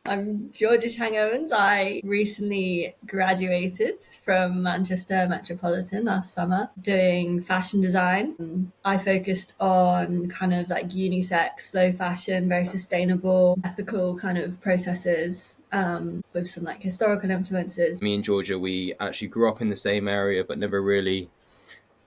I'm Georgia Chang-Evans. I recently graduated from Manchester Metropolitan last summer doing fashion design. I focused on kind of like unisex, slow fashion, very sustainable, ethical kind of processes with some like historical influences. Me and Georgia, we actually grew up in the same area, but never really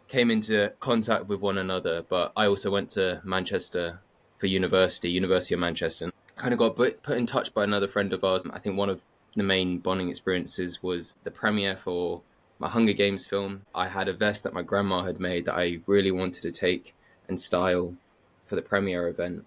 came into contact with one another. But I also went to Manchester for University of Manchester. And kind of got put in touch by another friend of ours. I think one of the main bonding experiences was the premiere for my Hunger Games film. I had a vest that my grandma had made that I really wanted to take and style for the premiere event.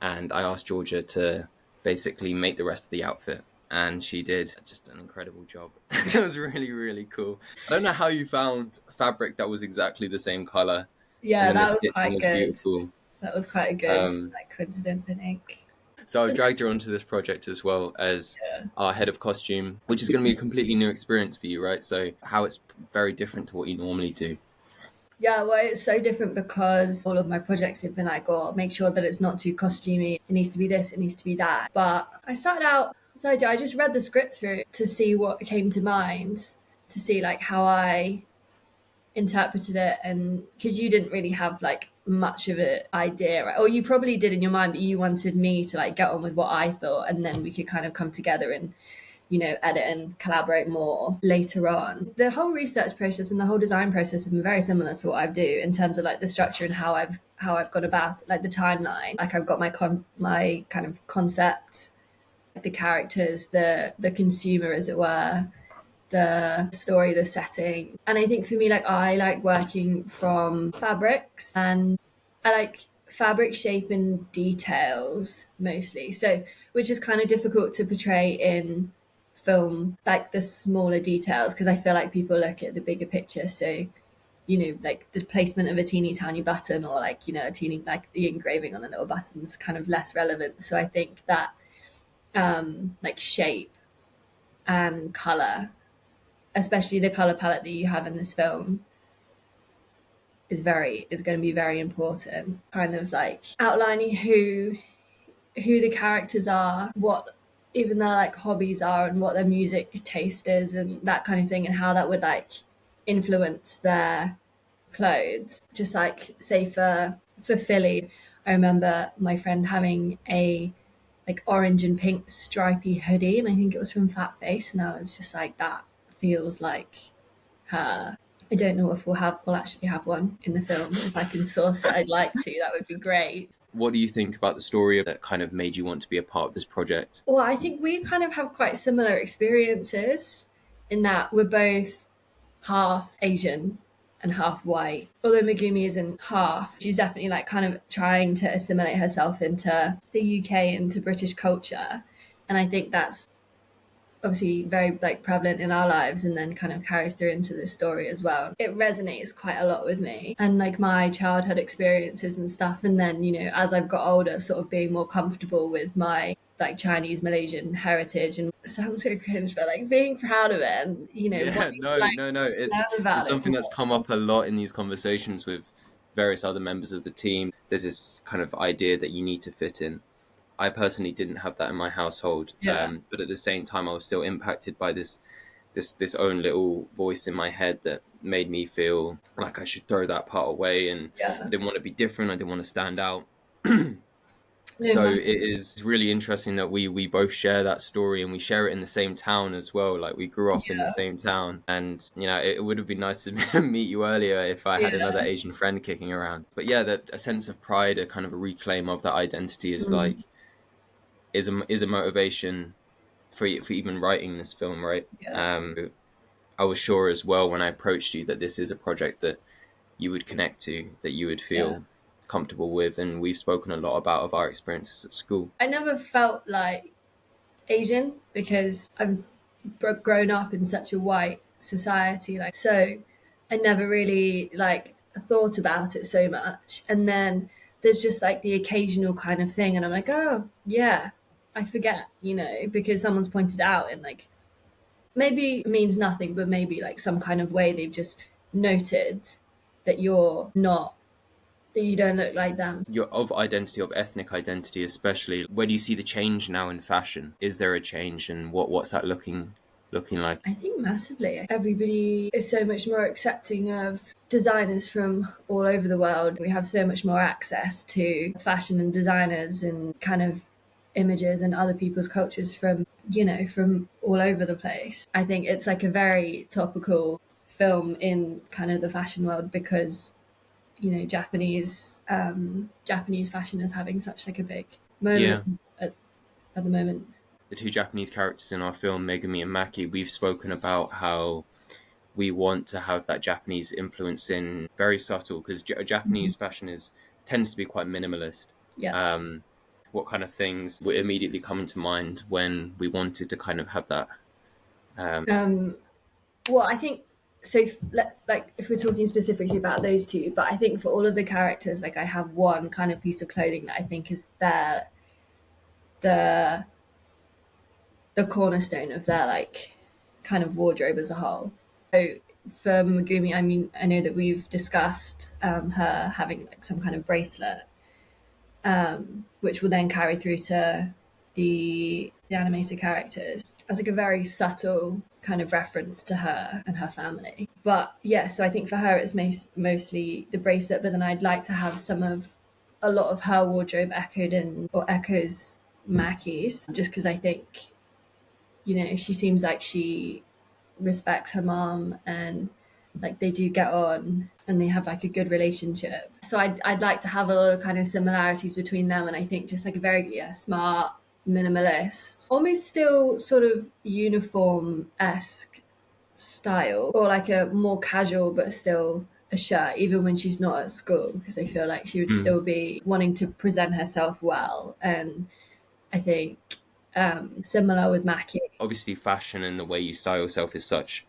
And I asked Georgia to basically make the rest of the outfit. And she did just an incredible job. It was really, really cool. I don't know how you found fabric that was exactly the same color, and Yeah, then the that was stitching quite was good. beautiful. That was quite a good Um, like coincidence, I think. so I've dragged her onto this project as well as Yeah. our head of costume, which is going to be a completely new experience for you, right? So how it's very different to what you normally do. Yeah, well, it's so different because all of my projects have been like, oh, make sure that it's not too costumey. It needs to be this, it needs to be that. But I started out, so I just read the script through to see what came to mind, to see like how I interpreted it. And because you didn't really have like much of an idea, right? Or you probably did in your mind, but you wanted me to like get on with what I thought, and then we could kind of come together and edit and collaborate more later on. The whole research process and the whole design process has been very similar to what I do in terms of like the structure and how I've gone about it, like the timeline. Like I've got my kind of concept, the characters, the consumer, as it were, the story, the setting. And I think for me, like I like working from fabrics, and I like fabric shape and details mostly. So, which is kind of difficult to portray in film, like the smaller details, because I feel like people look at the bigger picture. So, like the placement of a teeny tiny button, or like, a teeny, like the engraving on a little button is kind of less relevant. So I think that like shape and color, especially the color palette that you have in this film, is going to be very important. Kind of like outlining who the characters are, what even their like hobbies are, and what their music taste is, and that kind of thing, and how that would like influence their clothes. Just like say for Philly, I remember my friend having a like orange and pink stripy hoodie, and I think it was from Fat Face, and I was just like, that feels like her. I don't know if we'll actually have one in the film. If I can source it, I'd like to. That would be great. What do you think about the story that kind of made you want to be a part of this project? Well, I think we kind of have quite similar experiences in that we're both half Asian and half white. Although Megumi isn't half, she's definitely like kind of trying to assimilate herself into the UK, into British culture. And I think that's obviously very like prevalent in our lives, and then kind of carries through into this story as well. It resonates quite a lot with me, and like my childhood experiences and stuff. And then, as I've got older, sort of being more comfortable with my like Chinese Malaysian heritage, and it sounds so cringe, but like being proud of it, and Yeah, wanting to no, like no, no. learn It's about it something more. that's come up a lot in these conversations with various other members of the team. There's this kind of idea that you need to fit in. I personally didn't have that in my household, Yeah, but at the same time, I was still impacted by this own little voice in my head that made me feel like I should throw that part away, and I yeah, didn't want to be different. I didn't want to stand out. no, So it massive. is really interesting that we both share that story, and we share it in the same town as well. Like we grew up in the Yeah, same town, and it would have been nice to meet you earlier if I had another yeah. Asian friend kicking around. But yeah, that a sense of pride, a kind of a reclaim of that identity is Mm, like is a motivation for even writing this film, right? yeah, I was sure as well when I approached you that this is a project that you would connect to, that you would yeah. feel comfortable with, and we've spoken a lot about of our experiences at school. I never felt like Asian because I've grown up in such a white society, like, so I never really like thought about it so much. And then there's just like the occasional kind of thing, and I'm like, oh yeah, I forget, because someone's pointed out, and like maybe it means nothing, but maybe like some kind of way they've just noted that you're not that you don't look like them. Your of identity, of ethnic identity, especially. Where do you see the change now in fashion? Is there a change, and what's that looking like? I think massively. Everybody is so much more accepting of designers from all over the world. We have so much more access to fashion and designers and kind of images and other people's cultures from, from all over the place. I think it's like a very topical film in kind of the fashion world because, Japanese fashion is having such like a big moment Yeah, at the moment. the two Japanese characters in our film, Megumi and Maki, we've spoken about how we want to have that Japanese influence in very subtle, because Mhm. Japanese fashion is tends to be quite minimalist. Yeah. Um, what kind of things would immediately come into mind when we wanted to kind of have that? Um, Well, I think so. Like, if we're talking specifically about those two, but I think for all of the characters, like I have one kind of piece of clothing that I think is the the cornerstone of their like kind of wardrobe as a whole. So for Megumi, I mean, I know that we've discussed her having like some kind of bracelet, which will then carry through to the animated characters as like a very subtle kind of reference to her and her family. But yeah, so I think for her it's mostly the bracelet, but then I'd like to have a lot of her wardrobe echoed in or echoes Mackie's, just because I think, she seems like she respects her mom and like they do get on and they have like a good relationship. So I'd like to have a lot of kind of similarities between them, and I think just like a very smart minimalist, almost still sort of uniform-esque style, or like a more casual but still a shirt even when she's not at school, because I feel like she would Mm. still be wanting to present herself well. And I think similar with Mackie. Obviously, fashion and the way you style yourself is such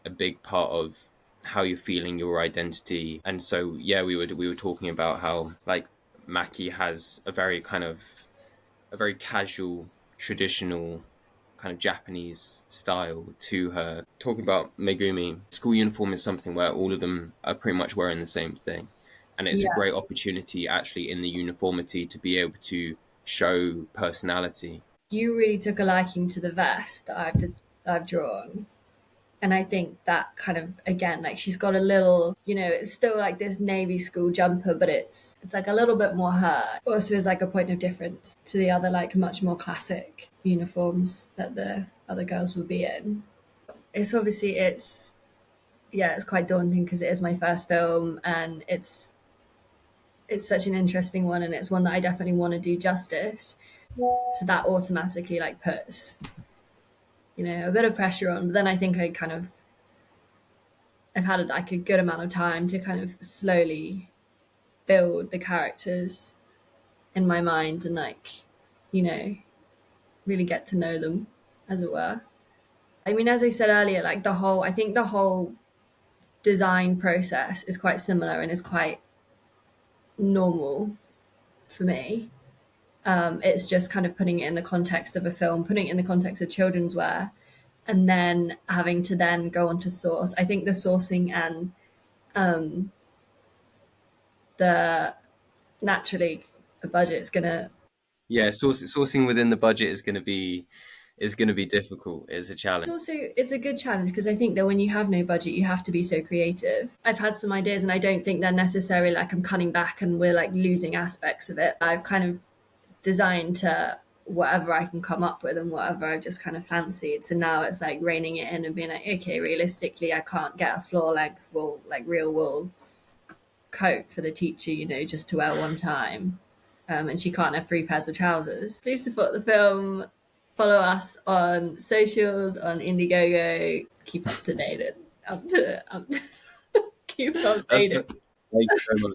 a big part of how you're feeling, your identity. And so yeah, we were talking about how like Maki has a very casual, traditional kind of Japanese style to her. Talking about Megumi, school uniform is something where all of them are pretty much wearing the same thing. And it's a Yeah, great opportunity actually in the uniformity to be able to show personality. you really took a liking to the vest that I've drawn. And I think that kind of, again, like she's got a little, it's still like this navy school jumper, but it's like a little bit more her. Also is like a point of difference to the other like much more classic uniforms that the other girls will be in. It's obviously it's quite daunting because it is my first film, and it's such an interesting one, and it's one that I definitely want to do justice. So that automatically like puts, a bit of pressure on. But then I think I've had like a good amount of time to kind of slowly build the characters in my mind and like, you know, really get to know them, as it were. I mean, as I said earlier, like I think the whole design process is quite similar and is quite normal for me. It's just kind of putting it in the context of a film, putting it in the context of children's wear, and then having to then go on to source. I think the sourcing and um, the naturally a budget's gonna Yeah, sourcing within the budget is going to be difficult. It's a challenge. it's a good challenge because I think that when you have no budget you have to be so creative. I've had some ideas and I don't think they're necessarily like I'm cutting back and we're like losing aspects of it. I've kind of designed to whatever I can come up with and whatever I just kind of fancied. So now it's like reining it in and being like, okay, realistically I can't get a floor length wool, like real wool coat for the teacher, just to wear one time. And she can't have three pairs of trousers. Please support the film. Follow us on socials, on Indiegogo. Keep up to date. And keep That's updated. thank you very much.